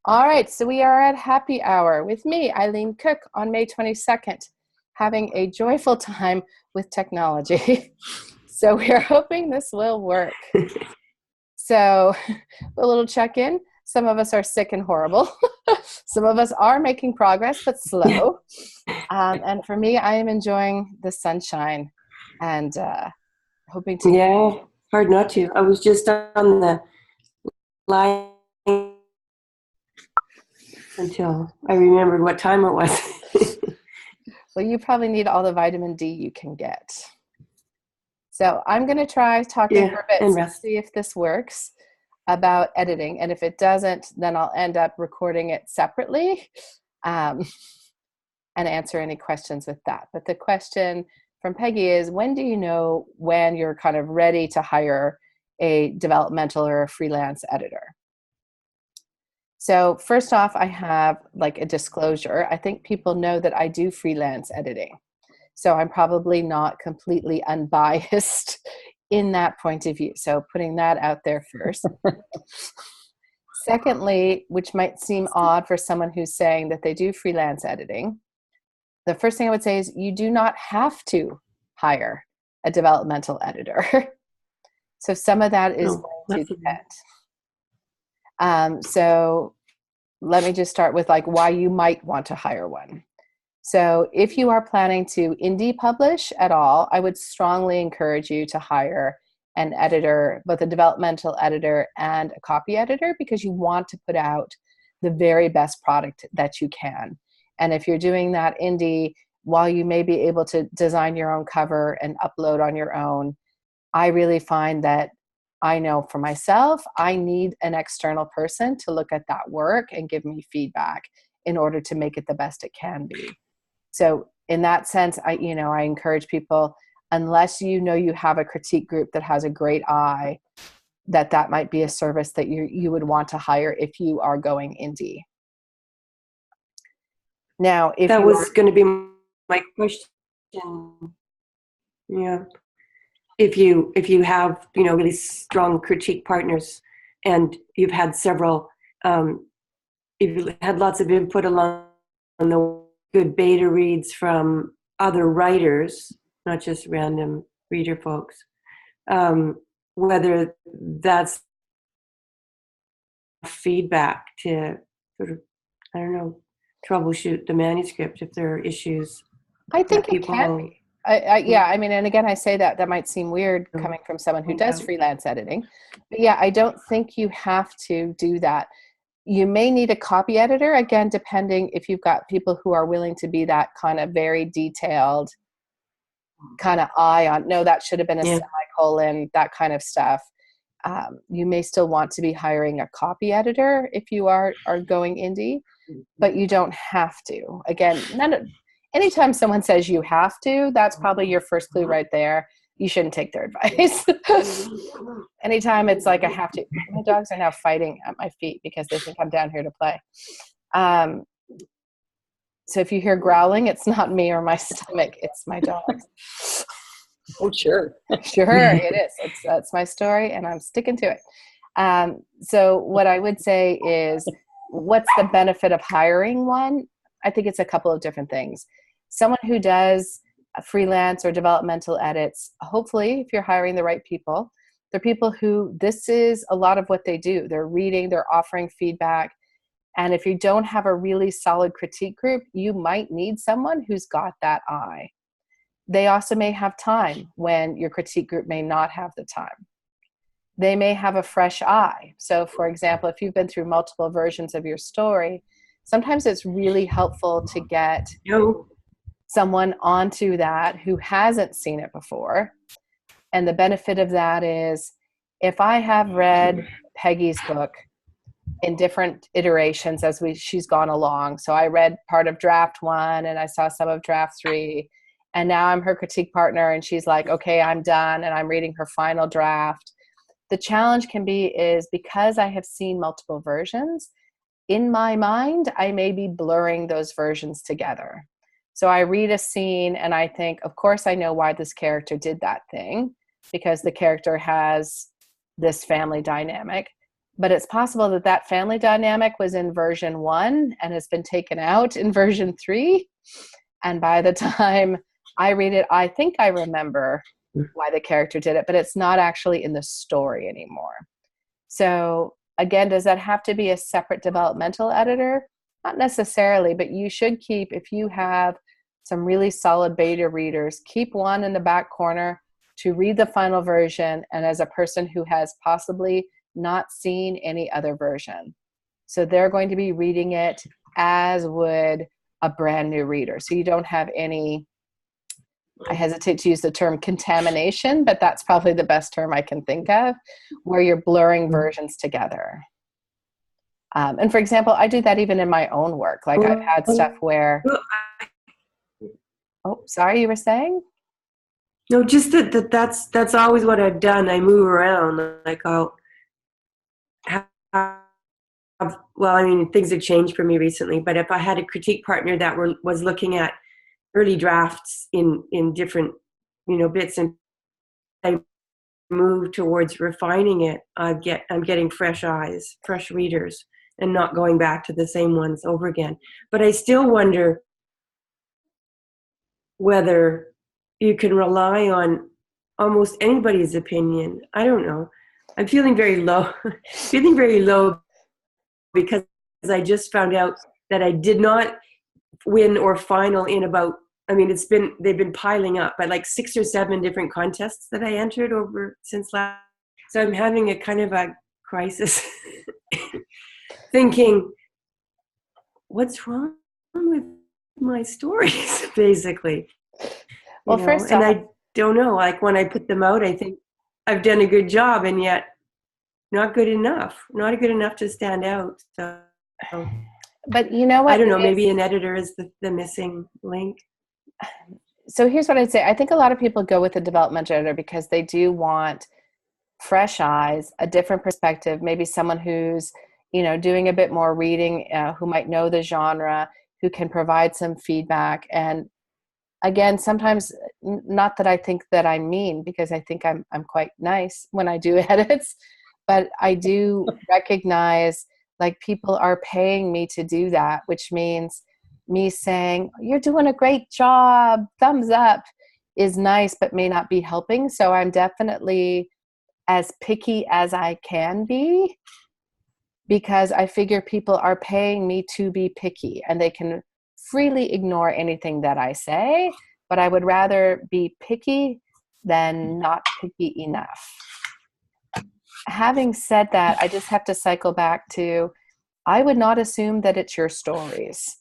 All right, so we are at happy hour with me, Eileen Cook, on May 22nd, having a joyful time with technology. So we are hoping this will work. So a little check-in. Some of us are sick and horrible. Some of us are making progress, but slow. And for me, I am enjoying the sunshine and hoping to... Yeah, hard not to. I was just on the line until I remembered what time it was. Well, you probably need all the vitamin D you can get. So I'm going to try talking for a bit and to rest. see if this works about editing. And if it doesn't, then I'll end up recording it separately and answer any questions with that. But the question from Peggy is, when do you know when you're kind of ready to hire a developmental or a freelance editor? So first off, I have like a disclosure. I think people know that I do freelance editing. So I'm probably not completely unbiased in that point of view. So putting that out there first. Secondly, which might seem odd for someone who's saying that they do freelance editing, the first thing I would say is you do not have to hire a developmental editor. So some of that is going to depend. So let me just start with like why you might want to hire one. So if you are planning to indie publish at all, I would strongly encourage you to hire an editor, both a developmental editor and a copy editor, because you want to put out the very best product that you can. And if you're doing that indie, while you may be able to design your own cover and upload on your own, I really find that I know for myself, I need an external person to look at that work and give me feedback in order to make it the best it can be. So in that sense, I encourage people, unless you know you have a critique group that has a great eye, that might be a service that you would want to hire if you are going indie. Now, if that was going to be my question. Yeah. If you have, really strong critique partners and you've had several, you've had lots of input along the good beta reads from other writers, not just random reader folks, whether that's feedback to sort of, I don't know, troubleshoot the manuscript if there are issues. I think it can be. I mean, and again, I say that might seem weird coming from someone who does freelance editing, but yeah, I don't think you have to do that. You may need a copy editor, again, depending if you've got people who are willing to be that kind of very detailed kind of eye on, no, that should have been a semicolon, that kind of stuff. You may still want to be hiring a copy editor if you are going indie, but you don't have to. Again, anytime someone says you have to, that's probably your first clue right there. You shouldn't take their advice. Anytime it's like I have to. My dogs are now fighting at my feet because they think I'm down here to play. So if you hear growling, it's not me or my stomach, it's my dogs. Oh, sure. Sure, it is. That's my story, and I'm sticking to it. So what I would say is, what's the benefit of hiring one? I think it's a couple of different things. Someone who does freelance or developmental edits, hopefully, if you're hiring the right people, they're people who this is a lot of what they do. They're reading, they're offering feedback. And if you don't have a really solid critique group, you might need someone who's got that eye. They also may have time when your critique group may not have the time. They may have a fresh eye. So for example, if you've been through multiple versions of your story, sometimes it's really helpful to get someone onto that who hasn't seen it before. And the benefit of that is, if I have read Peggy's book in different iterations as she's gone along, so I read part of draft 1 and I saw some of draft 3, and now I'm her critique partner and she's like, okay, I'm done, and I'm reading her final draft. The challenge can be is, because I have seen multiple versions, in my mind, I may be blurring those versions together. So I read a scene and I think, of course I know why this character did that thing, because the character has this family dynamic. but it's possible that that family dynamic was in version 1 and has been taken out in version 3. And by the time I read it, I think I remember why the character did it, but it's not actually in the story anymore. So again, does that have to be a separate developmental editor? Not necessarily, but you should keep, if you have some really solid beta readers, keep one in the back corner to read the final version, and as a person who has possibly not seen any other version. So they're going to be reading it as would a brand new reader. So you don't have any, I hesitate to use the term contamination, but that's probably the best term I can think of, where you're blurring versions together. And for example, I do that even in my own work. Like I've had stuff where, oh, sorry, you were saying? No, just that's always what I've done. I move around. Like I'll have, well, I mean, things have changed for me recently, but if I had a critique partner that was looking at early drafts in different, bits, and I move towards refining it, I'm getting fresh eyes, fresh readers, and not going back to the same ones over again. But I still wonder whether you can rely on almost anybody's opinion. I don't know. I'm feeling very low, because I just found out that I did not win or final in about, I mean, they've been piling up by like 6 or 7 different contests that I entered over since last. So I'm having a kind of a crisis thinking, what's wrong with my stories, basically? Well, first off, and I don't know, like when I put them out, I think I've done a good job, and yet not good enough to stand out. So, but you know what? I don't know, maybe an editor is the missing link. So here's what I'd say. I think a lot of people go with a developmental editor because they do want fresh eyes, a different perspective, maybe someone who's, doing a bit more reading, who might know the genre, who can provide some feedback. And again, sometimes, not that I think that I'm mean, because I think I'm quite nice when I do edits, but I do recognize like people are paying me to do that, which means me saying, you're doing a great job, thumbs up, is nice, but may not be helping. So I'm definitely as picky as I can be, because I figure people are paying me to be picky, and they can freely ignore anything that I say, but I would rather be picky than not picky enough. Having said that, I just have to cycle back to, I would not assume that it's your stories.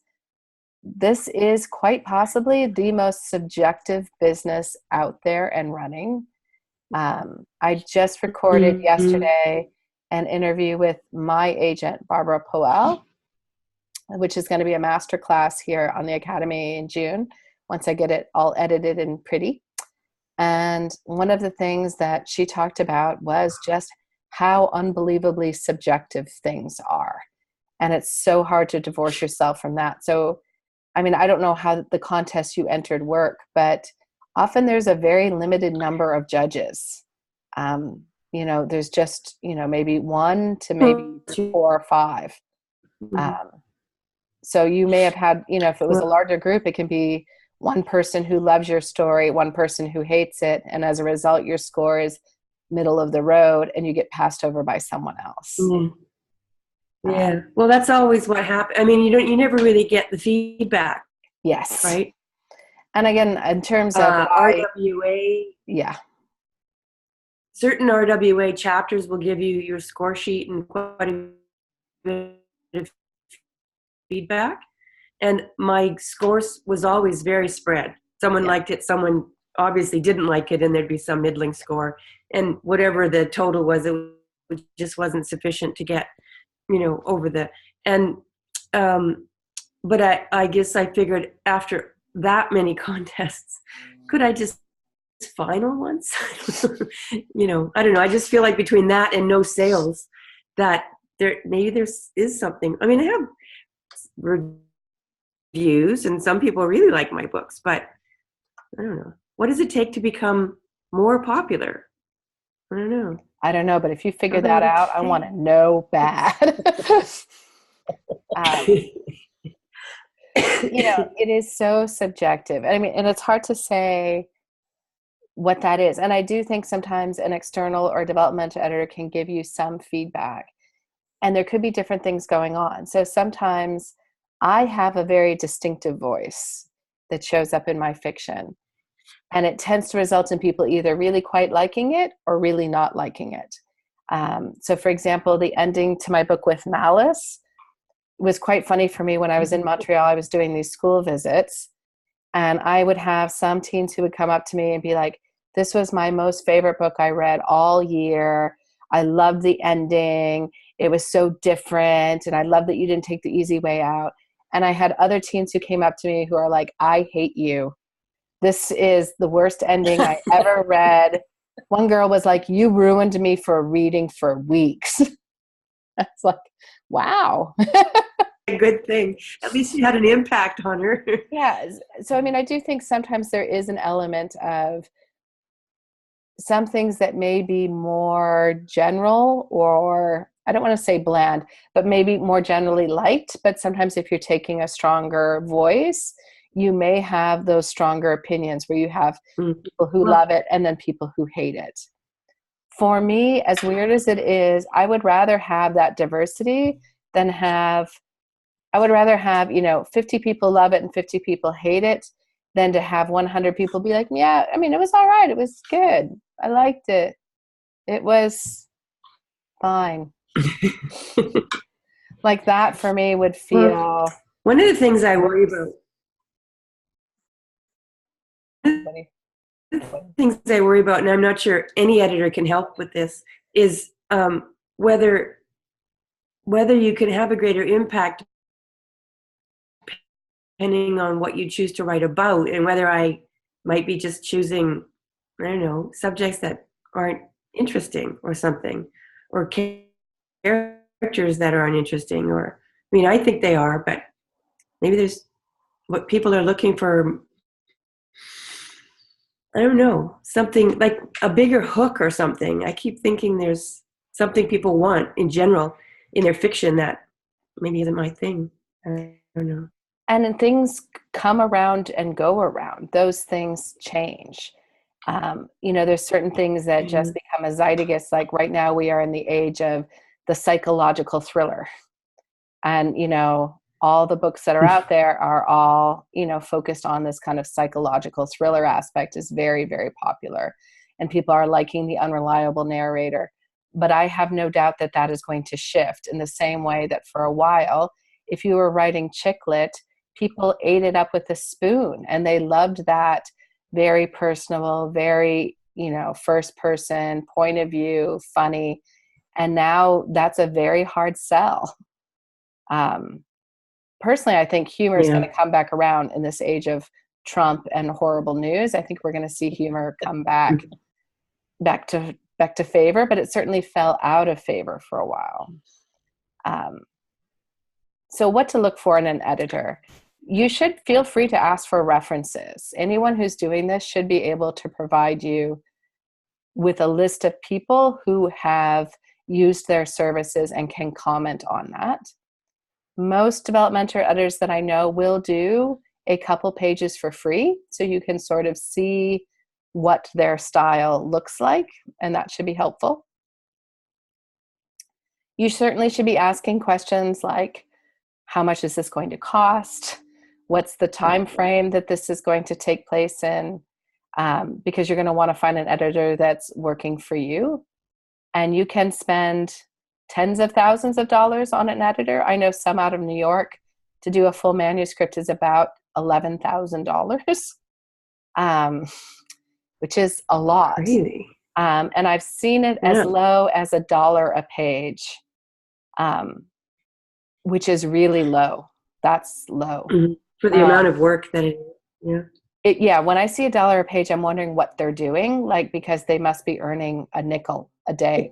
This is quite possibly the most subjective business out there and running. I just recorded yesterday an interview with my agent, Barbara Powell, which is going to be a masterclass here on the Academy in June, once I get it all edited and pretty. And one of the things that she talked about was just how unbelievably subjective things are. And it's so hard to divorce yourself from that. So, I mean, I don't know how the contests you entered work, but often there's a very limited number of judges. There's just, maybe 1 to maybe 4 or 5. So you may have had, if it was a larger group, it can be one person who loves your story, one person who hates it. And as a result, your score is middle of the road and you get passed over by someone else. Yeah. Well, that's always what happens. I mean, you never really get the feedback. Yes. Right. And again, in terms of RWA. Yeah. Certain RWA chapters will give you your score sheet and quite a bit of feedback. And my scores was always very spread. Someone liked it, someone obviously didn't like it, and there'd be some middling score. And whatever the total was, it just wasn't sufficient to get, over the, and, but I guess I figured after that many contests, could I just final once? I don't know. I just feel like between that and no sales, that there is something. I mean, I have reviews, and some people really like my books, but I don't know. What does it take to become more popular? I don't know. I don't know, but if you figure that Okay. out, I want to know bad. um, it is so subjective. I mean, and it's hard to say what that is. And I do think sometimes an external or developmental editor can give you some feedback, and there could be different things going on. So sometimes I have a very distinctive voice that shows up in my fiction, and it tends to result in people either really quite liking it or really not liking it. So for example, the ending to my book with Malice was quite funny for me. When I was in Montreal, I was doing these school visits, and I would have some teens who would come up to me and be like, this was my most favorite book I read all year. I loved the ending. It was so different. And I love that you didn't take the easy way out. And I had other teens who came up to me who are like, I hate you. This is the worst ending I ever read. One girl was like, you ruined me for reading for weeks. It's like, wow. A good thing. At least you had an impact on her. Yeah. So, I mean, I do think sometimes there is an element of some things that may be more general, or I don't want to say bland, but maybe more generally liked. But sometimes if you're taking a stronger voice, you may have those stronger opinions where you have people who love it and then people who hate it. For me, as weird as it is, I would rather have that diversity than I would rather have, 50 people love it and 50 people hate it than to have 100 people be like, yeah, I mean, it was all right. It was good. I liked it. It was fine. Like that for me would feel. Well, one of the things I worry about. Things I worry about, and I'm not sure any editor can help with this, is whether you can have a greater impact depending on what you choose to write about, and whether I might be just choosing, I don't know, subjects that aren't interesting or something, or characters that aren't interesting, or, I mean, I think they are, but maybe there's what people are looking for. I don't know, something like a bigger hook or something. I keep thinking there's something people want in general in their fiction that maybe isn't my thing. I don't know. And then things come around and go around. Those things change. There's certain things that just become a zeitgeist. Like right now we are in the age of the psychological thriller. And, all the books that are out there are all, focused on this kind of psychological thriller aspect is very, very popular. And people are liking the unreliable narrator. But I have no doubt that that is going to shift in the same way that for a while, if you were writing chick lit, people ate it up with a spoon, and they loved that very personable, very, first person point of view, funny. And now that's a very hard sell. Personally, I think humor is going to come back around in this age of Trump and horrible news. I think we're going to see humor come back to favor, but it certainly fell out of favor for a while. So what to look for in an editor? You should feel free to ask for references. Anyone who's doing this should be able to provide you with a list of people who have used their services and can comment on that. Most developmental editors that I know will do a couple pages for free, so you can sort of see what their style looks like, and that should be helpful. You certainly should be asking questions like, how much is this going to cost? What's the time frame that this is going to take place in? Because you're going to want to find an editor that's working for you. And you can spend tens of thousands of dollars on an editor. I know some out of New York to do a full manuscript is about $11,000, which is a lot. Really? And I've seen it as low as $1 a page, which is really low. That's low. For the amount of work that it is. Yeah. When I see $1 a page, I'm wondering what they're doing, because they must be earning a nickel a day.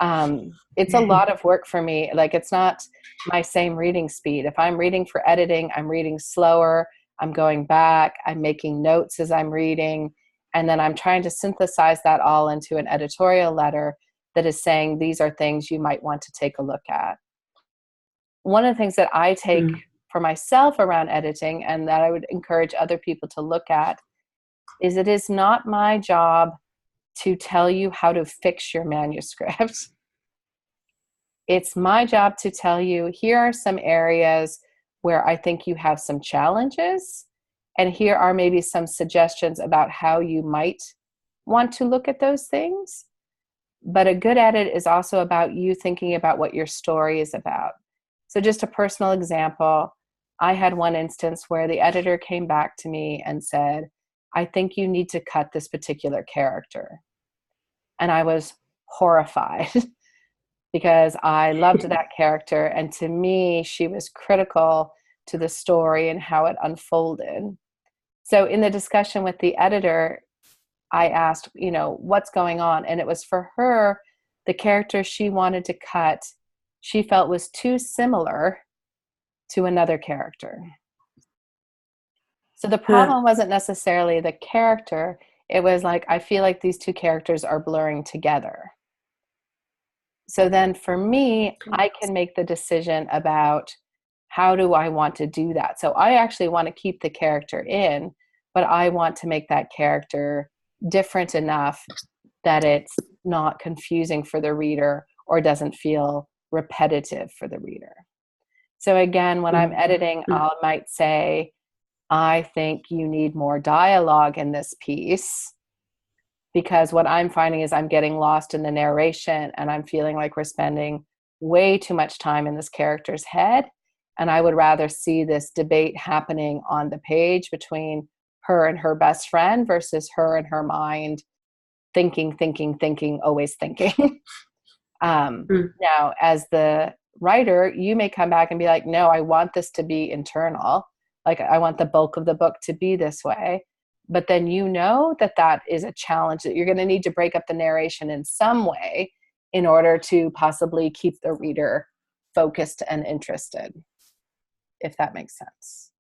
It's a lot of work for me. It's not my same reading speed. If I'm reading for editing, I'm reading slower. I'm going back. I'm making notes as I'm reading. And then I'm trying to synthesize that all into an editorial letter that is saying, these are things you might want to take a look at. One of the things that I take for myself around editing, and that I would encourage other people to look at, is it is not my job to tell you how to fix your manuscript. It's my job to tell you, here are some areas where I think you have some challenges, and here are maybe some suggestions about how you might want to look at those things. But a good edit is also about you thinking about what your story is about. So just a personal example, I had one instance where the editor came back to me and said, I think you need to cut this particular character. And I was horrified because I loved that character. And to me, she was critical to the story and how it unfolded. So in the discussion with the editor, I asked, what's going on? And it was, for her, the character she wanted to cut, she felt was too similar to another character. So the problem wasn't necessarily the character. It was like, I feel like these two characters are blurring together. So then for me, I can make the decision about how do I want to do that. So I actually want to keep the character in, but I want to make that character different enough that it's not confusing for the reader or doesn't feel repetitive for the reader. So again, when I'm editing, I might say, I think you need more dialogue in this piece, because what I'm finding is I'm getting lost in the narration and I'm feeling like we're spending way too much time in this character's head. And I would rather see this debate happening on the page between her and her best friend versus her and her mind thinking, always thinking. Now, as the writer, you may come back and be like, no, I want this to be internal. Like, I want the bulk of the book to be this way. But then that is a challenge, that you're going to need to break up the narration in some way in order to possibly keep the reader focused and interested, if that makes sense.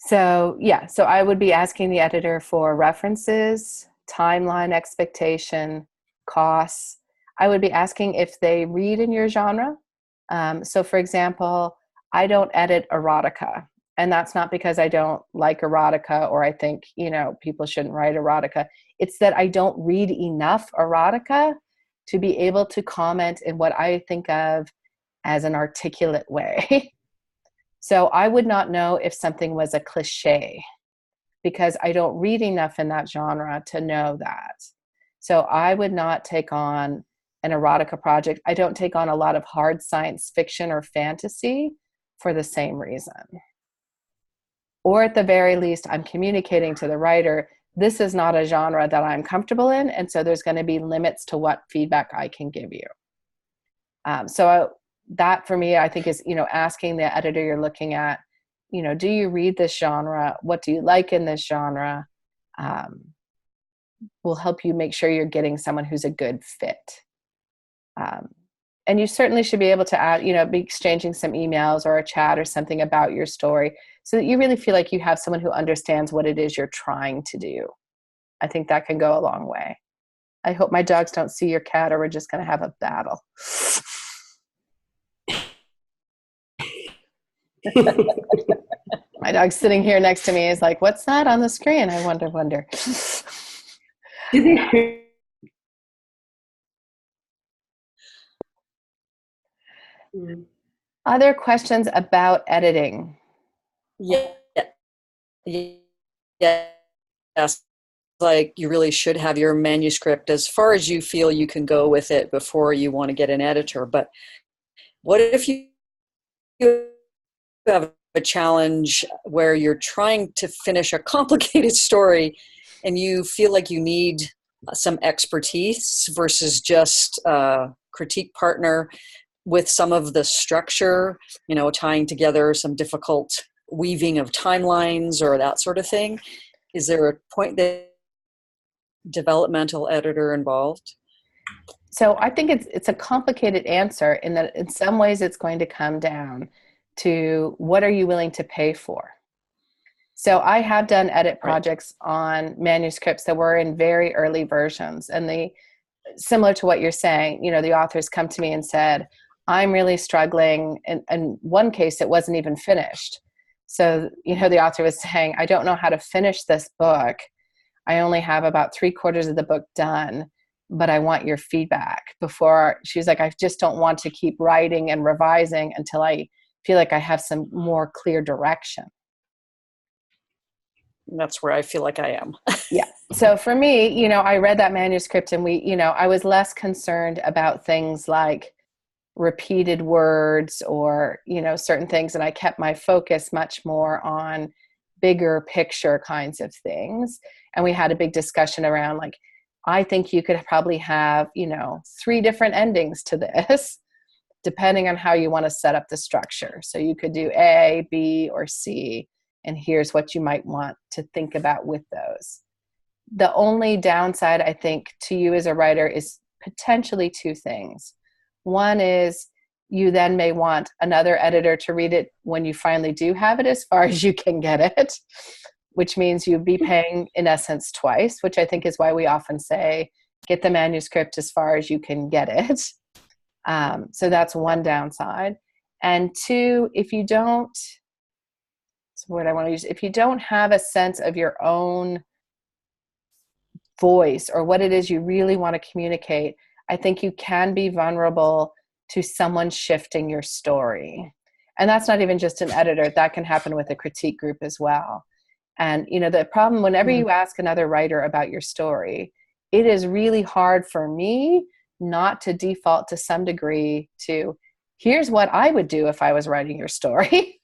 So I would be asking the editor for references, timeline expectation, costs. I would be asking if they read in your genre. So for example, I don't edit erotica. And that's not because I don't like erotica or I think, people shouldn't write erotica. It's that I don't read enough erotica to be able to comment in what I think of as an articulate way. So I would not know if something was a cliche because I don't read enough in that genre to know that. So I would not take on an erotica project. I don't take on a lot of hard science fiction or fantasy for the same reason. Or at the very least, I'm communicating to the writer, this is not a genre that I'm comfortable in, and so there's going to be limits to what feedback I can give you. That for me, I think is, asking the editor you're looking at, do you read this genre? What do you like in this genre? Will help you make sure you're getting someone who's a good fit. And you certainly should be able to add, be exchanging some emails or a chat or something about your story so that you really feel like you have someone who understands what it is you're trying to do. I think that can go a long way. I hope my dogs don't see your cat or we're just going to have a battle. My dog's sitting here next to me is like, what's that on the screen? I wonder. Other questions about editing? Yes. Like, you really should have your manuscript as far as you feel you can go with it before you want to get an editor. But what if you have a challenge where you're trying to finish a complicated story and you feel like you need some expertise versus just a critique partner with some of the structure, tying together some difficult weaving of timelines or that sort of thing? Is there a point that developmental editor involved? So I think it's a complicated answer in that in some ways it's going to come down to what are you willing to pay for? So I have done edit Right. projects on manuscripts that were in very early versions, and similar to what you're saying, the authors come to me and said, I'm really struggling. In one case, it wasn't even finished. So, the author was saying, I don't know how to finish this book. I only have about 3/4 of the book done, but I want your feedback before. She's like, I just don't want to keep writing and revising until I feel like I have some more clear direction. And that's where I feel like I am. Yeah. So for me, I read that manuscript and I was less concerned about things like repeated words or, certain things. And I kept my focus much more on bigger picture kinds of things. And we had a big discussion around like, I think you could probably have, 3 different endings to this, depending on how you want to set up the structure. So you could do A, B, or C, and here's what you might want to think about with those. The only downside, I think, to you as a writer is potentially 2 things. One is you then may want another editor to read it when you finally do have it as far as you can get it, which means you'd be paying, in essence, twice, which I think is why we often say, get the manuscript as far as you can get it. So that's one downside. And 2, if you don't, what's the word I want to use? If you don't have a sense of your own voice or what it is you really want to communicate, I think you can be vulnerable to someone shifting your story. And that's not even just an editor. That can happen with a critique group as well. And, the problem, whenever you ask another writer about your story, it is really hard for me not to default to some degree to, here's what I would do if I was writing your story.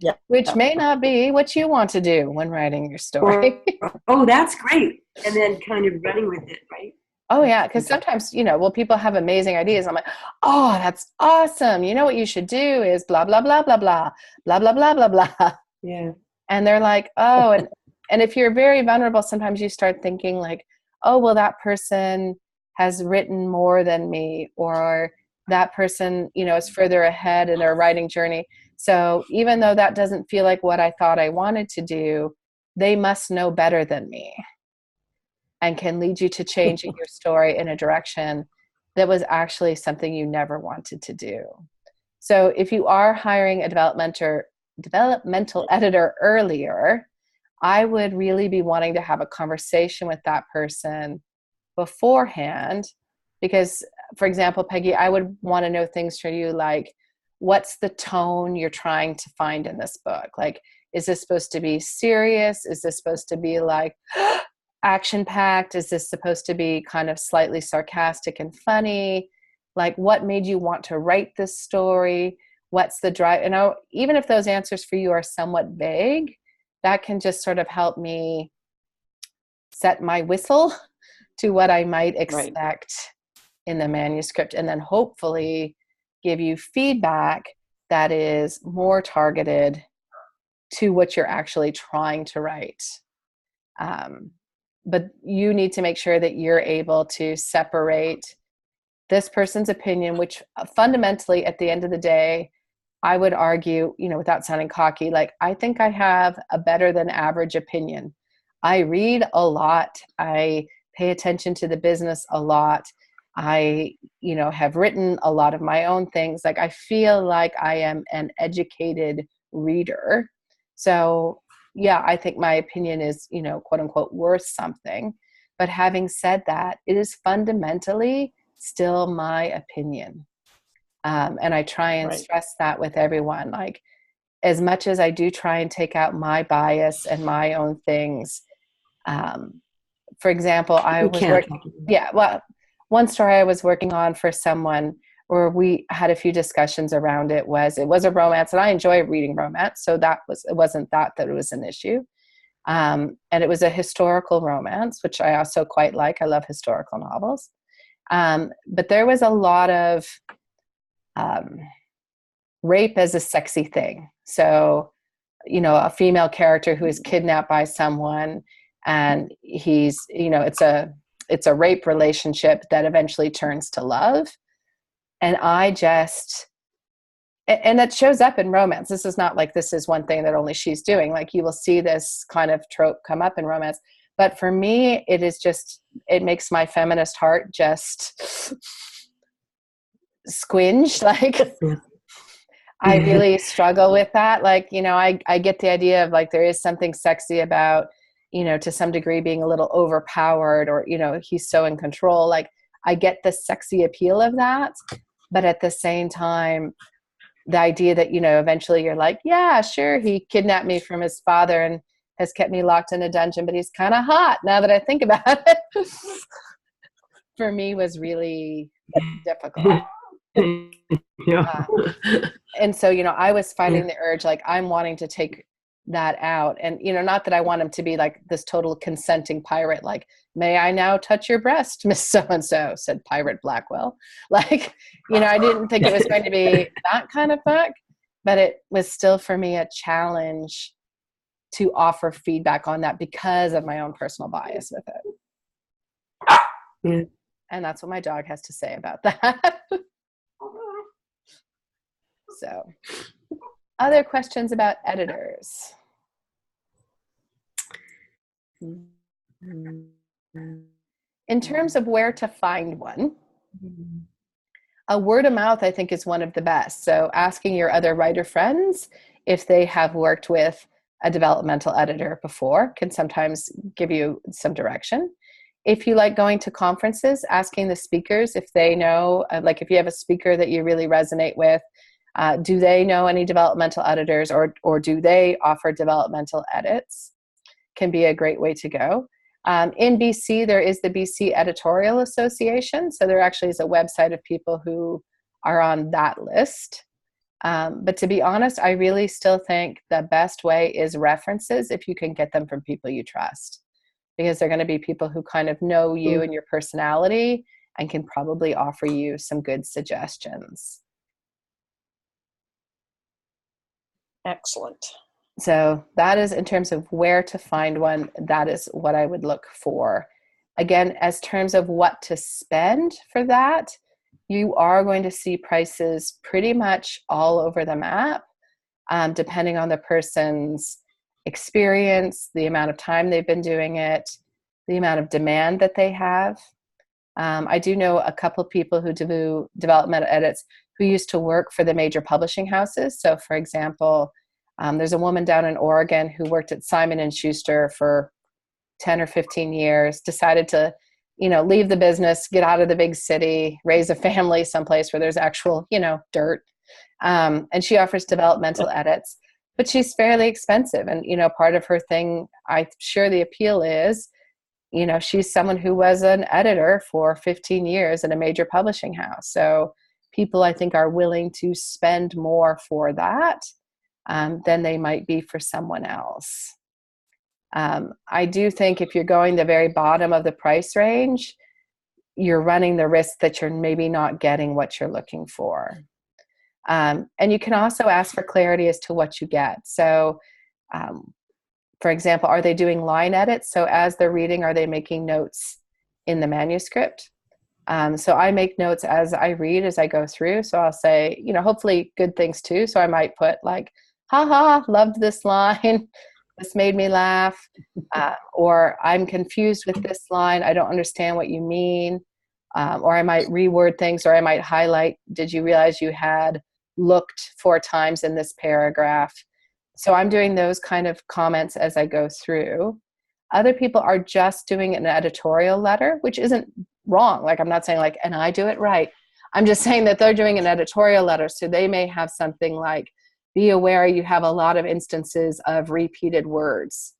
Yeah. Which may not be what you want to do when writing your story. Oh, that's great. And then kind of running with it, right? Oh, yeah. Because sometimes, people have amazing ideas. I'm like, oh, that's awesome. You know what you should do is blah, blah, blah, blah, blah, blah, blah, blah, blah, blah. Yeah. And they're like, oh, and if you're very vulnerable, sometimes you start thinking like, oh, well, that person has written more than me, or that person, is further ahead in their writing journey. So even though that doesn't feel like what I thought I wanted to do, they must know better than me and can lead you to changing your story in a direction that was actually something you never wanted to do. So if you are hiring a developmental editor earlier, I would really be wanting to have a conversation with that person beforehand. Because, for example, Peggy, I would want to know things from you like, what's the tone you're trying to find in this book? Like, is this supposed to be serious? Is this supposed to be like action-packed? Is this supposed to be kind of slightly sarcastic and funny? Like, what made you want to write this story? What's the drive? Even if those answers for you are somewhat vague, that can just sort of help me set my whistle to what I might expect in the manuscript, and then hopefully give you feedback that is more targeted to what you're actually trying to write. But you need to make sure that you're able to separate this person's opinion, which fundamentally at the end of the day, I would argue, without sounding cocky, like I think I have a better than average opinion. I read a lot. I pay attention to the business a lot. I, have written a lot of my own things. Like I feel like I am an educated reader. So yeah, I think my opinion is, quote unquote, worth something. But having said that, it is fundamentally still my opinion. And I try and stress that with everyone. Like, as much as I do try and take out my bias and my own things, for example, I was working, one story I was working on for someone where we had a few discussions around it was a romance, and I enjoy reading romance. So it wasn't that it was an issue. And it was a historical romance, which I also quite like. I love historical novels. But there was a lot of rape as a sexy thing. So, a female character who is kidnapped by someone, and he's, it's a rape relationship that eventually turns to love. And I just, and that shows up in romance. This is not like this is one thing that only she's doing. Like you will see this kind of trope come up in romance. But for me, it is just, it makes my feminist heart just squinge. Like I really struggle with that. Like, you know, I get the idea of like, there is something sexy about, you know, to some degree being a little overpowered, or, you know, he's so in control. Like I get the sexy appeal of that. But at the same time, the idea that, you know, eventually you're like, yeah, sure, he kidnapped me from his father and has kept me locked in a dungeon, but he's kind of hot now that I think about it, for me was really difficult. And so, you know, I was fighting the urge, like I'm wanting to take that out. And, you know, not that I want him to be like this total consenting pirate, like, may I now touch your breast, Miss So-and-so, said Pirate Blackwell. Like, you know, I didn't think it was going to be that kind of fuck, but it was still for me a challenge to offer feedback on that because of my own personal bias with it. Yeah. And that's what my dog has to say about that. So, other questions about editors? In terms of where to find one, a word of mouth, I think, is one of the best. So asking your other writer friends if they have worked with a developmental editor before can sometimes give you some direction. If you like going to conferences, asking the speakers if they know, like if you have a speaker that you really resonate with, do they know any developmental editors, or do they offer developmental edits, can be a great way to go. In BC, there is the BC Editorial Association. So there actually is a website of people who are on that list. But to be honest, I really still think the best way is references, if you can get them from people you trust, because they're going to be people who kind of know you and your personality and can probably offer you some good suggestions. Excellent. So that is in terms of where to find one. That is what I would look for. Again, as terms of what to spend for that, you are going to see prices pretty much all over the map, depending on the person's experience, the amount of time they've been doing it, the amount of demand that they have. I do know a couple people who do developmental edits who used to work for the major publishing houses. So for example, there's a woman down in Oregon who worked at Simon & Schuster for 10 or 15 years, decided to, you know, leave the business, get out of the big city, raise a family someplace where there's actual, you know, dirt. And she offers developmental edits, but she's fairly expensive. And, you know, part of her thing, I'm sure the appeal is, you know, she's someone who was an editor for 15 years at a major publishing house. So people, I think, are willing to spend more for that than they might be for someone else. I do think if you're going the very bottom of the price range, you're running the risk that you're maybe not getting what you're looking for. And you can also ask for clarity as to what you get. So, for example, are they doing line edits? So as they're reading, are they making notes in the manuscript? So I make notes as I read, as I go through. So I'll say, you know, hopefully good things too. So I might put like, haha, loved this line. This made me laugh. Or I'm confused with this line. I don't understand what you mean. Or I might reword things, or I might highlight, did you realize you had looked 4 times in this paragraph? So I'm doing those kind of comments as I go through. Other people are just doing an editorial letter, which isn't wrong. Like, I'm not saying like, and I do it right. I'm just saying that they're doing an editorial letter. So they may have something like, be aware you have a lot of instances of repeated words.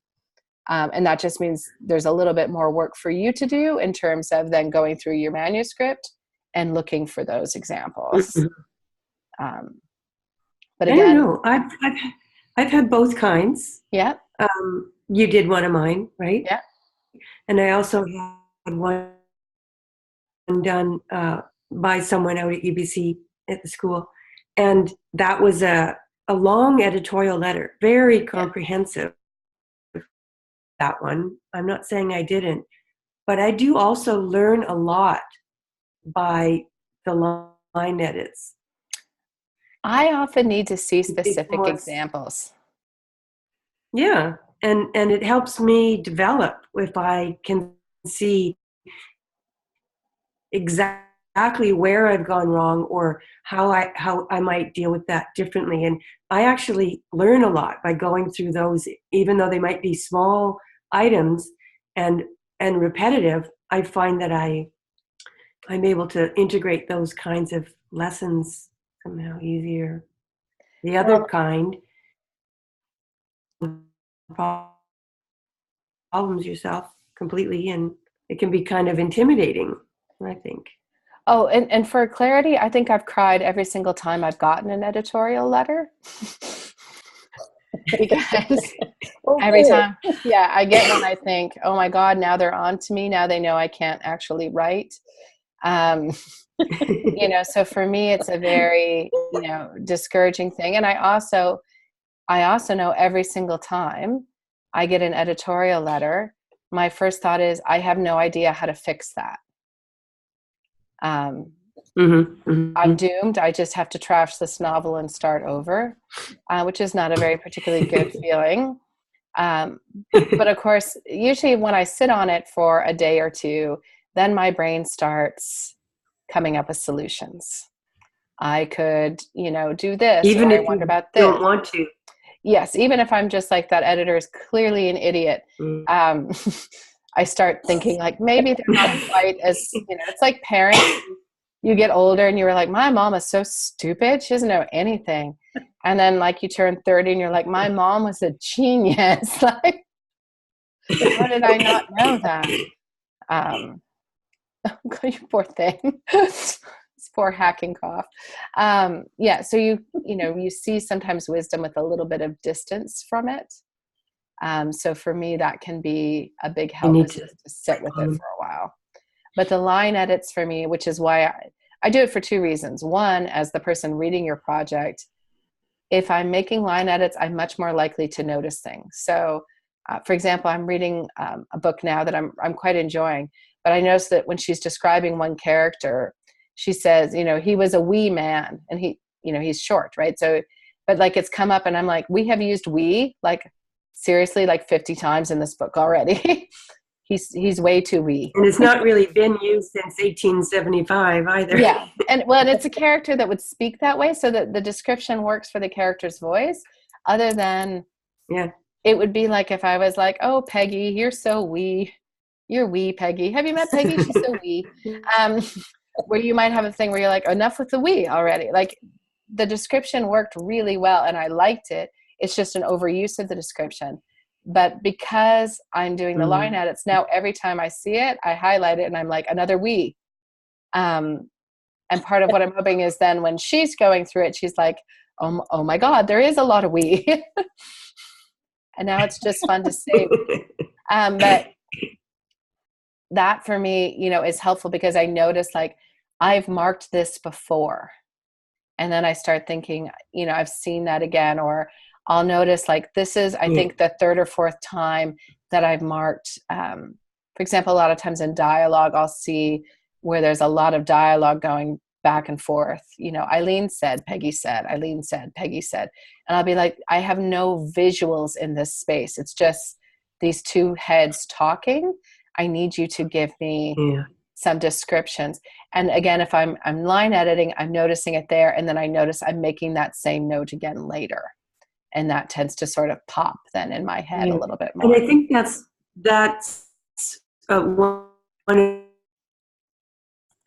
And that just means there's a little bit more work for you to do in terms of then going through your manuscript and looking for those examples. But again, I don't know. I've had both kinds. Yeah. You did one of mine, right? Yeah. And I also had one done by someone out at UBC at the school. And that was a long editorial letter, very comprehensive. That one. I'm not saying I didn't, but I do also learn a lot by the line edits. I often need to see It's specific more, examples. yeah, and it helps me develop if I can see exactly where I've gone wrong or how I might deal with that differently. And I actually learn a lot by going through those, even though they might be small items and repetitive. I find that I'm able to integrate those kinds of lessons somehow easier. The other Well, kind, problems yourself completely, and it can be kind of intimidating, I think. oh, and for clarity, I think I've cried every single time I've gotten an editorial letter. Because Oh, every good. time, yeah, I get one, I think, oh my God, now they're on to me. Now they know I can't actually write. Um, so for me, it's a very, discouraging thing. And I also know every single time I get an editorial letter, my first thought is, I have no idea how to fix that. Mm-hmm, mm-hmm. I'm doomed. I just have to trash this novel and start over, which is not a very particularly good feeling. But of course, usually when I sit on it for a day or two, then my brain starts coming up with solutions. I could, do this, or Even I if wonder you about don't this. want to. Yes, even if I'm just like, that editor is clearly an idiot. Mm. I start thinking like, maybe they're not quite as, it's like parents. You get older and you were like, my mom is so stupid. She doesn't know anything. And then like you turn 30 and you're like, my mom was a genius. Like, how did I not know that? You poor thing. This poor hacking cough. Yeah. So you see sometimes wisdom with a little bit of distance from it. So for me, that can be a big You help, need is to. just to sit with it for a while. But the line edits for me, which is why I do it for two reasons. One, as the person reading your project, if I'm making line edits, I'm much more likely to notice things. So, for example, I'm reading a book now that I'm quite enjoying, but I noticed that when she's describing one character, she says, he was a wee man, and he's short, right? So, but like it's come up, and I'm like, we have used "we" like seriously like 50 times in this book already. He's way too wee. And it's not really been used since 1875 either. Yeah. And it's a character that would speak that way, so that the description works for the character's voice, other than Yeah. it would be like if I was like, oh, Peggy, you're so wee. You're wee, Peggy. Have you met Peggy? She's so wee. Um, where you might have a thing where you're like, enough with the wee already. Like, the description worked really well and I liked it. It's just an overuse of the description. But because I'm doing the line edits now, every time I see it, I highlight it and I'm like, another we. And part of what I'm hoping is then when she's going through it, she's like, oh my God, there is a lot of we. And now it's just fun to say. But that for me, is helpful because I notice like I've marked this before. And then I start thinking, I've seen that again, or I'll notice like this is, I think, the third or fourth time that I've marked. For example, a lot of times in dialogue, I'll see where there's a lot of dialogue going back and forth. Eileen said, Peggy said, Eileen said, Peggy said. And I'll be like, I have no visuals in this space. It's just these two heads talking. I need you to give me some descriptions. And again, if I'm line editing, I'm noticing it there. And then I notice I'm making that same note again later. And that tends to sort of pop then in my head a little bit more. And I think that's one of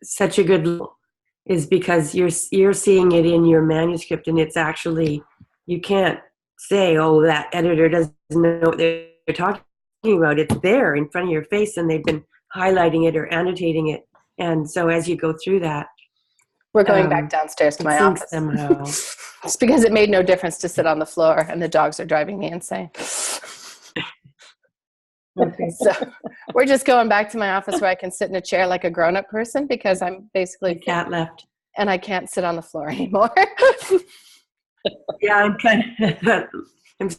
such a good level, is because you're seeing it in your manuscript, and it's actually, you can't say, oh, that editor doesn't know what they're talking about. It's there in front of your face, and they've been highlighting it or annotating it. And so as you go through that, we're going back downstairs to my office somehow. It's because it made no difference to sit on the floor, and the dogs are driving me insane. Okay. So we're just going back to my office where I can sit in a chair like a grown-up person, because I'm basically The cat left. And I can't sit on the floor anymore. Yeah, I'm kind of I'm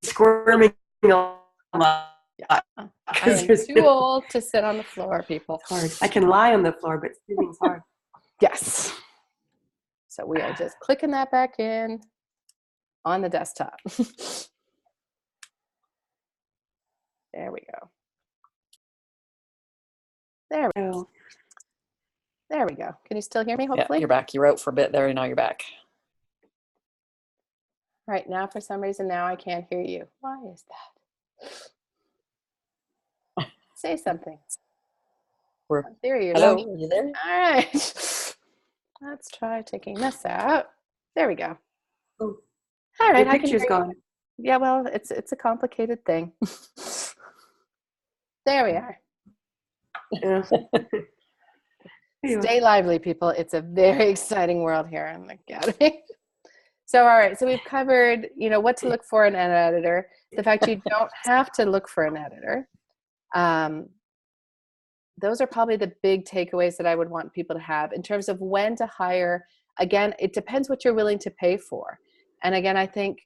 squirming a lot. I am too old to sit on the floor, people. Hard. I can lie on the floor, but sitting's hard. Yes. So we are just clicking that back in on the desktop. There we go. There we go. There we go. Can you still hear me, hopefully? Yeah, you're back. You were out for a bit there, and now you're back. All right, now for some reason, now I can't hear you. Why is that? Say something. There you Hello, go. are you there? All right. Let's try taking this out. There we go. Oh, all right, the I can hear picture's you. gone. Yeah, well, it's a complicated thing. There we are. Yeah. Stay lively, people. It's a very exciting world here in the Academy. So, all right. So we've covered, what to look for in an editor. The fact you don't have to look for an editor. Those are probably the big takeaways that I would want people to have in terms of when to hire. Again, it depends what you're willing to pay for. And again, I think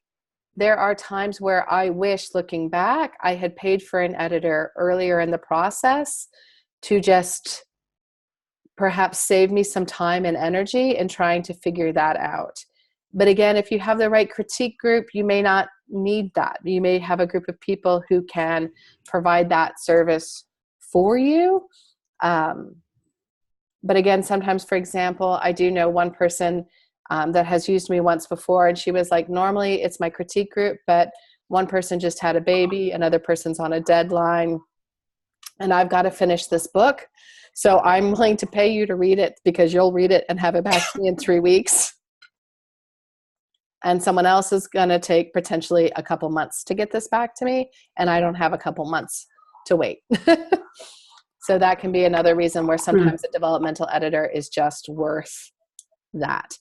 there are times where I wish, looking back, I had paid for an editor earlier in the process to just perhaps save me some time and energy in trying to figure that out. But again, if you have the right critique group, you may not need that. You may have a group of people who can provide that service for you. But again, sometimes, for example, I do know one person that has used me once before, and she was like, normally it's my critique group, but one person just had a baby, another person's on a deadline, and I've got to finish this book. So I'm willing to pay you to read it because you'll read it and have it back to me in 3 weeks. And someone else is going to take potentially a couple months to get this back to me, and I don't have a couple months to wait. So that can be another reason where sometimes a developmental editor is just worth that.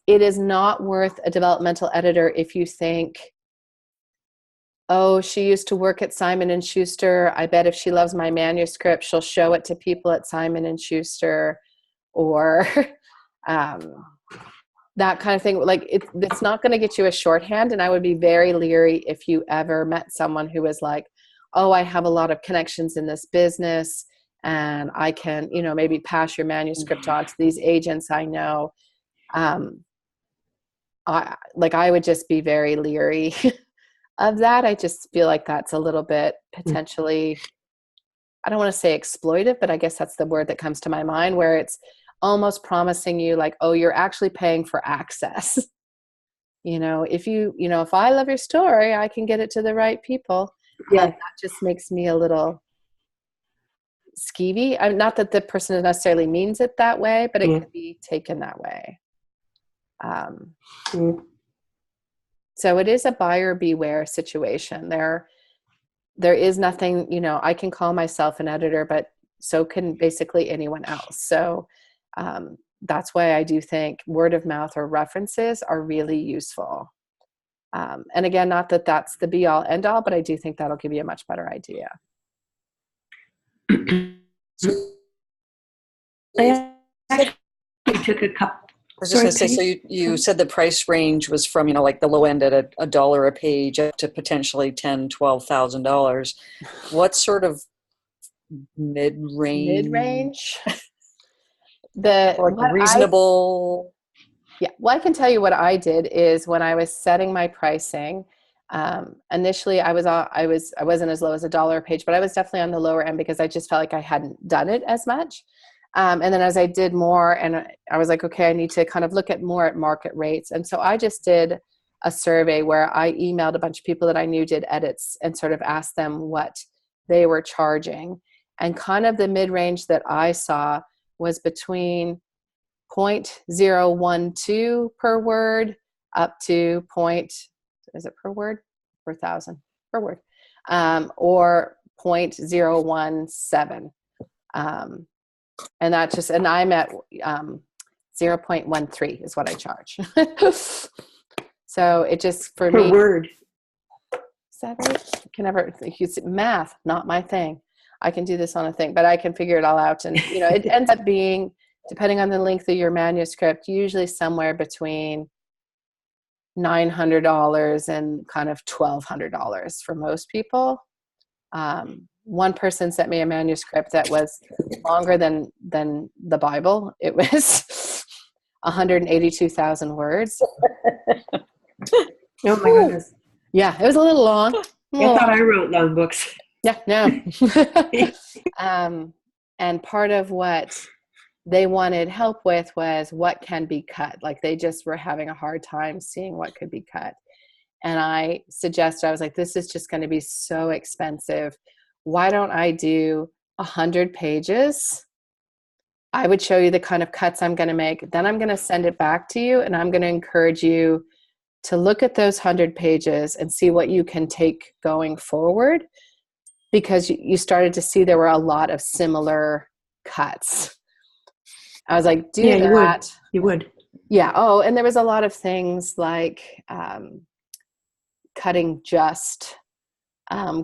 It is not worth a developmental editor if you think, oh, she used to work at Simon & Schuster. I bet if she loves my manuscript, she'll show it to people at Simon & Schuster, or that kind of thing. Like it's not going to get you a shorthand. And I would be very leery if you ever met someone who was like, oh, I have a lot of connections in this business and I can, maybe pass your manuscript on to these agents I know. I would just be very leery of that. I just feel like that's a little bit potentially, I don't want to say exploitive, but I guess that's the word that comes to my mind, where it's almost promising you like, oh, you're actually paying for access. If I love your story, I can get it to the right people. Yeah. And that just makes me a little skeevy. Not that the person necessarily means it that way, but it could be taken that way. So it is a buyer beware situation. There is nothing, I can call myself an editor, but so can basically anyone else. So that's why I do think word of mouth or references are really useful. And again, not that that's the be all end all, but I do think that'll give you a much better idea. I actually took a couple. I was just going to say, so you said the price range was from, like the low end at $1 a page up to potentially $10,000, $12,000. What sort of mid-range? Reasonable. Well, I can tell you what I did is when I was setting my pricing, initially I wasn't as low as $1 a page, but I was definitely on the lower end because I just felt like I hadn't done it as much. And then as I did more, and I was like, okay, I need to kind of look at more at market rates. And so I just did a survey where I emailed a bunch of people that I knew did edits and sort of asked them what they were charging. And kind of the mid-range that I saw was between 0.012 per word up to is it per word? Per thousand? Per word. Or 0.017. And I'm at 0.13 is what I charge. So it just, for me. Per word. Is that right? Math, not my thing. I can do this on a thing, but I can figure it all out. And, it ends up being, depending on the length of your manuscript, usually somewhere between $900 and kind of $1,200 for most people. One person sent me a manuscript that was longer than the Bible. It was 182,000 words. Oh my goodness. Yeah, it was a little long. I thought I wrote long books. Yeah, no. And part of what they wanted help with was what can be cut. Like they just were having a hard time seeing what could be cut. And I suggested, I was like, this is just going to be so expensive. Why don't I do 100 pages? I would show you the kind of cuts I'm going to make. Then I'm going to send it back to you, and I'm going to encourage you to look at those 100 pages and see what you can take going forward, because you started to see there were a lot of similar cuts. I was like, do that. You would. Yeah. Oh, and there was a lot of things like cutting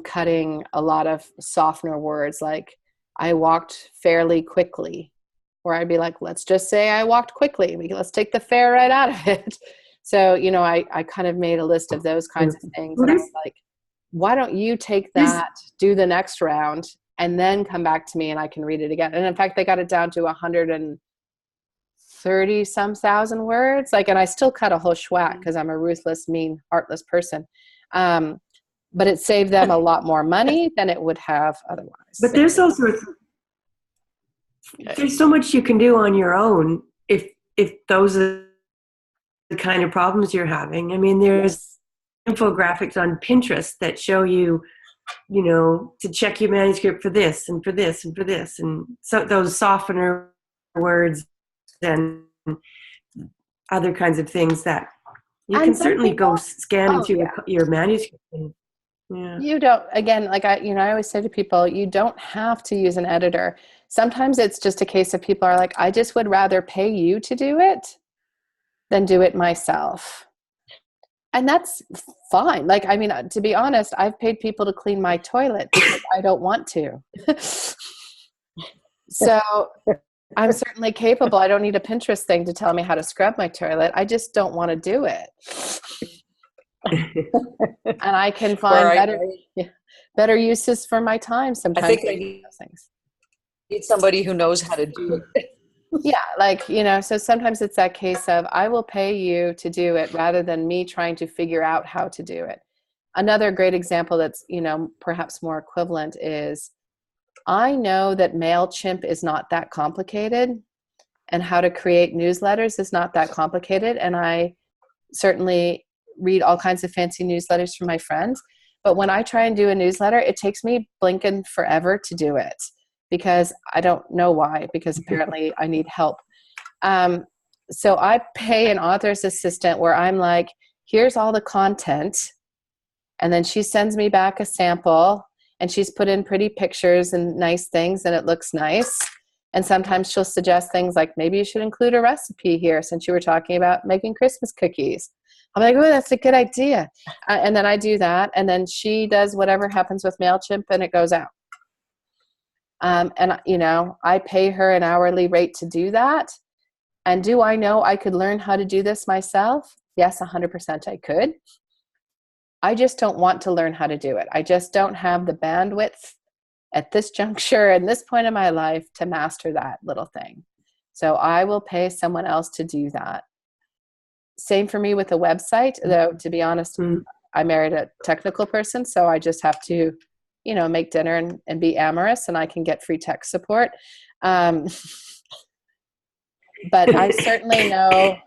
cutting a lot of softener words, like I walked fairly quickly, or I'd be like, let's just say I walked quickly. Let's take the fair right out of it. So, I kind of made a list of those kinds of things. And I was like, why don't you take that, do the next round, and then come back to me and I can read it again. And in fact, they got it down to 130 some thousand words. And I still cut a whole schwack because I'm a ruthless, mean, heartless person. But it saved them a lot more money than it would have otherwise. But there's so much you can do on your own if those are the kind of problems you're having. I mean, there's infographics on Pinterest that show you, to check your manuscript for this and for this and for this, and so those softener words and other kinds of things that you can certainly go scan into your manuscript. You don't, again, like I always say to people, you don't have to use an editor. Sometimes it's just a case of people are like, I just would rather pay you to do it than do it myself. And that's fine. To be honest, I've paid people to clean my toilet because I don't want to. So I'm certainly capable. I don't need a Pinterest thing to tell me how to scrub my toilet. I just don't want to do it. And I can find better uses for my time sometimes. I think I need somebody who knows how to do it. Yeah, so sometimes it's that case of I will pay you to do it rather than me trying to figure out how to do it. Another great example that's, perhaps more equivalent is I know that MailChimp is not that complicated and how to create newsletters is not that complicated. And I certainly read all kinds of fancy newsletters from my friends. But when I try and do a newsletter, it takes me blinking forever to do it because I don't know why, because apparently I need help. So I pay an author's assistant where I'm like, here's all the content. And then she sends me back a sample and she's put in pretty pictures and nice things and it looks nice. And sometimes she'll suggest things like, maybe you should include a recipe here since you were talking about making Christmas cookies. I'm like, oh, that's a good idea. And then I do that. And then she does whatever happens with MailChimp and it goes out. And, I pay her an hourly rate to do that. And do I know I could learn how to do this myself? Yes, 100% I could. I just don't want to learn how to do it. I just don't have the bandwidth at this juncture and this point in my life to master that little thing. So I will pay someone else to do that. Same for me with a website, though, to be honest, I married a technical person, so I just have to, make dinner and be amorous, and I can get free tech support. But I certainly know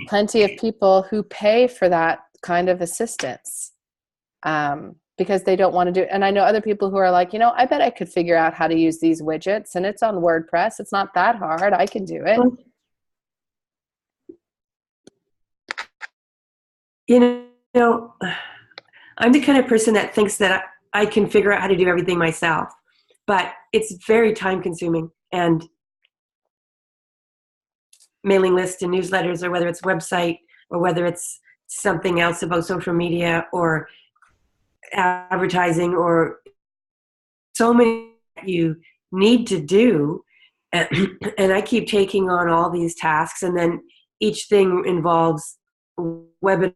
plenty of people who pay for that kind of assistance because they don't want to do it. And I know other people who are like, I bet I could figure out how to use these widgets, and it's on WordPress. It's not that hard. I can do it. I'm the kind of person that thinks that I can figure out how to do everything myself, but it's very time consuming, and mailing lists and newsletters, or whether it's a website or whether it's something else about social media or advertising, or so many you need to do. And I keep taking on all these tasks, and then each thing involves webinars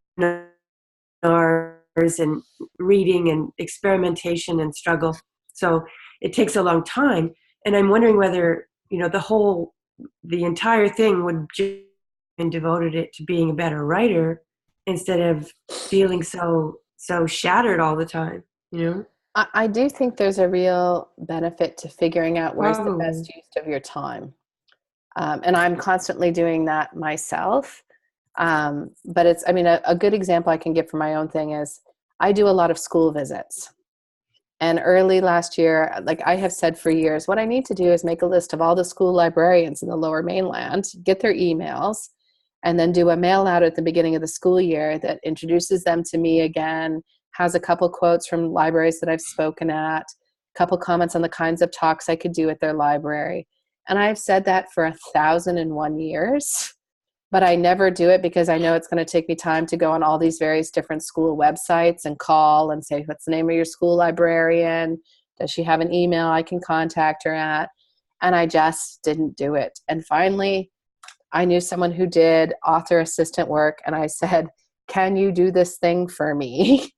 and reading and experimentation and struggle. So it takes a long time. And I'm wondering whether, the entire thing would and devoted it to being a better writer instead of feeling so shattered all the time, you know? I do think there's a real benefit to figuring out where's the Probably. best use of your time. And I'm constantly doing that myself. But it's, I mean, a good example I can give for my own thing is I do a lot of school visits. And early last year, like I have said for years, what I need to do is make a list of all the school librarians in the Lower Mainland, get their emails, and then do a mail out at the beginning of the school year that introduces them to me again, has a couple quotes from libraries that I've spoken at, a couple comments on the kinds of talks I could do at their library. And I've said that for 1,001 years. But I never do it because I know it's going to take me time to go on all these various different school websites and call and say, what's the name of your school librarian? Does she have an email I can contact her at? And I just didn't do it. And finally, I knew someone who did author assistant work. And I said, can you do this thing for me?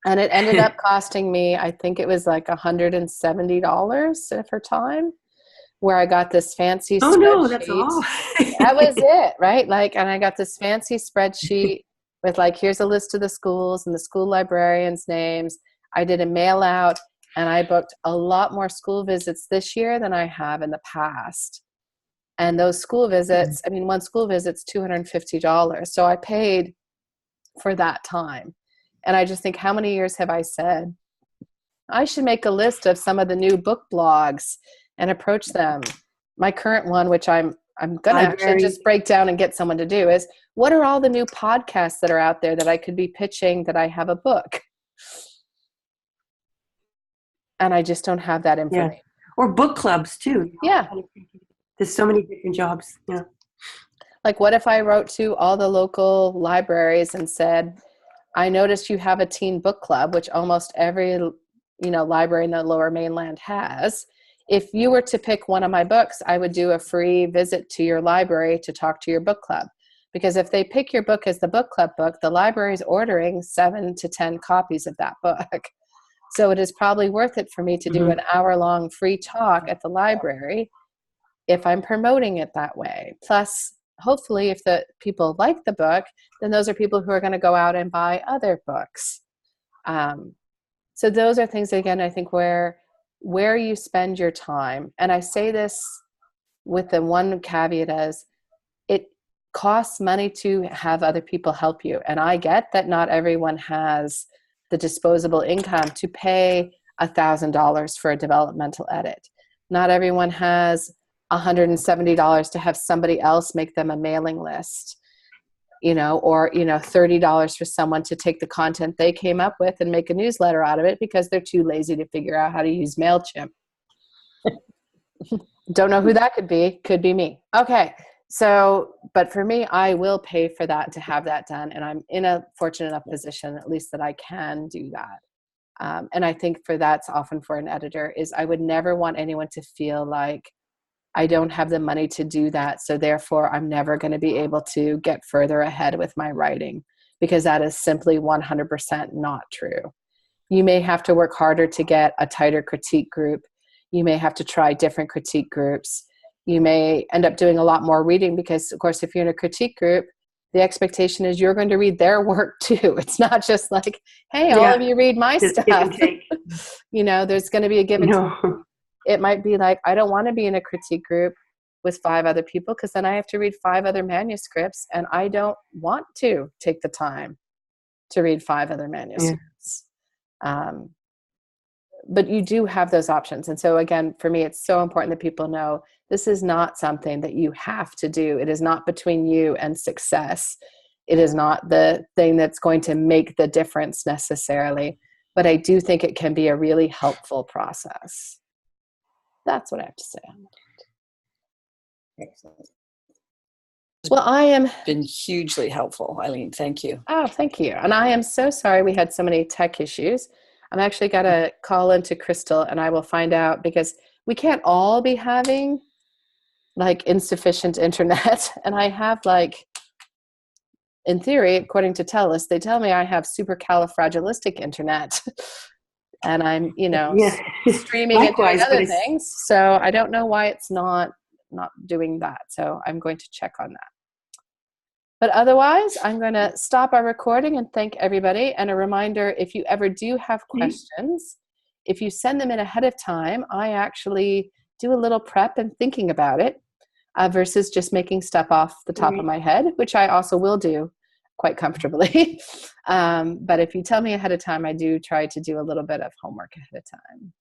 And it ended up costing me, I think it was like $170 of her time, where I got this fancy Oh no, that's spreadsheet. all. That was it, right? Like, and I got this fancy spreadsheet with like, here's a list of the schools and the school librarians' names. I did a mail out, and I booked a lot more school visits this year than I have in the past. And those school visits, I mean, one school visit's $250. So I paid for that time. And I just think, how many years have I said, I should make a list of some of the new book blogs and approach them. My current one, which I'm going to actually just break down and get someone to do, is what are all the new podcasts that are out there that I could be pitching that I have a book? And I just don't have that information. Yeah. Or book clubs too. Yeah. There's so many different jobs. Yeah. Like, what if I wrote to all the local libraries and said, I noticed you have a teen book club, which almost every, library in the Lower Mainland has. If you were to pick one of my books, I would do a free visit to your library to talk to your book club. Because if they pick your book as the book club book, the library is ordering 7 to 10 copies of that book. So it is probably worth it for me to do an hour-long free talk at the library if I'm promoting it that way. Plus, hopefully, if the people like the book, then those are people who are going to go out and buy other books. So those are things, again, I think where you spend your time. And I say this with the one caveat as it costs money to have other people help you. And I get that not everyone has the disposable income to pay $1,000 for a developmental edit. Not everyone has $170 to have somebody else make them a mailing list, or $30 for someone to take the content they came up with and make a newsletter out of it because they're too lazy to figure out how to use MailChimp. Don't know who that could be. Could be me. Okay. So, but for me, I will pay for that to have that done. And I'm in a fortunate enough position, at least, that I can do that. And I think that's often for an editor is I would never want anyone to feel like I don't have the money to do that. So therefore I'm never going to be able to get further ahead with my writing, because that is simply 100% not true. You may have to work harder to get a tighter critique group. You may have to try different critique groups. You may end up doing a lot more reading because, of course, if you're in a critique group, the expectation is you're going to read their work too. It's not just like, hey, all of you read my Just stuff. give and take. There's going to be a give and take. It might be like, I don't want to be in a critique group with 5 other people because then I have to read 5 other manuscripts, and I don't want to take the time to read 5 other manuscripts. But you do have those options. And so again, for me, it's so important that people know this is not something that you have to do. It is not between you and success. It is not the thing that's going to make the difference necessarily. But I do think it can be a really helpful process. That's what I have to say on that. Excellent. Well, I am been hugely helpful, Eileen. Thank you. Oh, thank you. And I am so sorry we had so many tech issues. I'm actually got to call into Crystal, and I will find out, because we can't all be having like insufficient internet. And I have in theory, according to TELUS, they tell me I have supercalifragilistic internet. And I'm, streaming and doing other things. So I don't know why it's not not doing that. So I'm going to check on that. But otherwise, I'm going to stop our recording and thank everybody. And a reminder, if you ever do have questions, if you send them in ahead of time, I actually do a little prep and thinking about it versus just making stuff off the top of my head, which I also will do quite comfortably. But if you tell me ahead of time, I do try to do a little bit of homework ahead of time.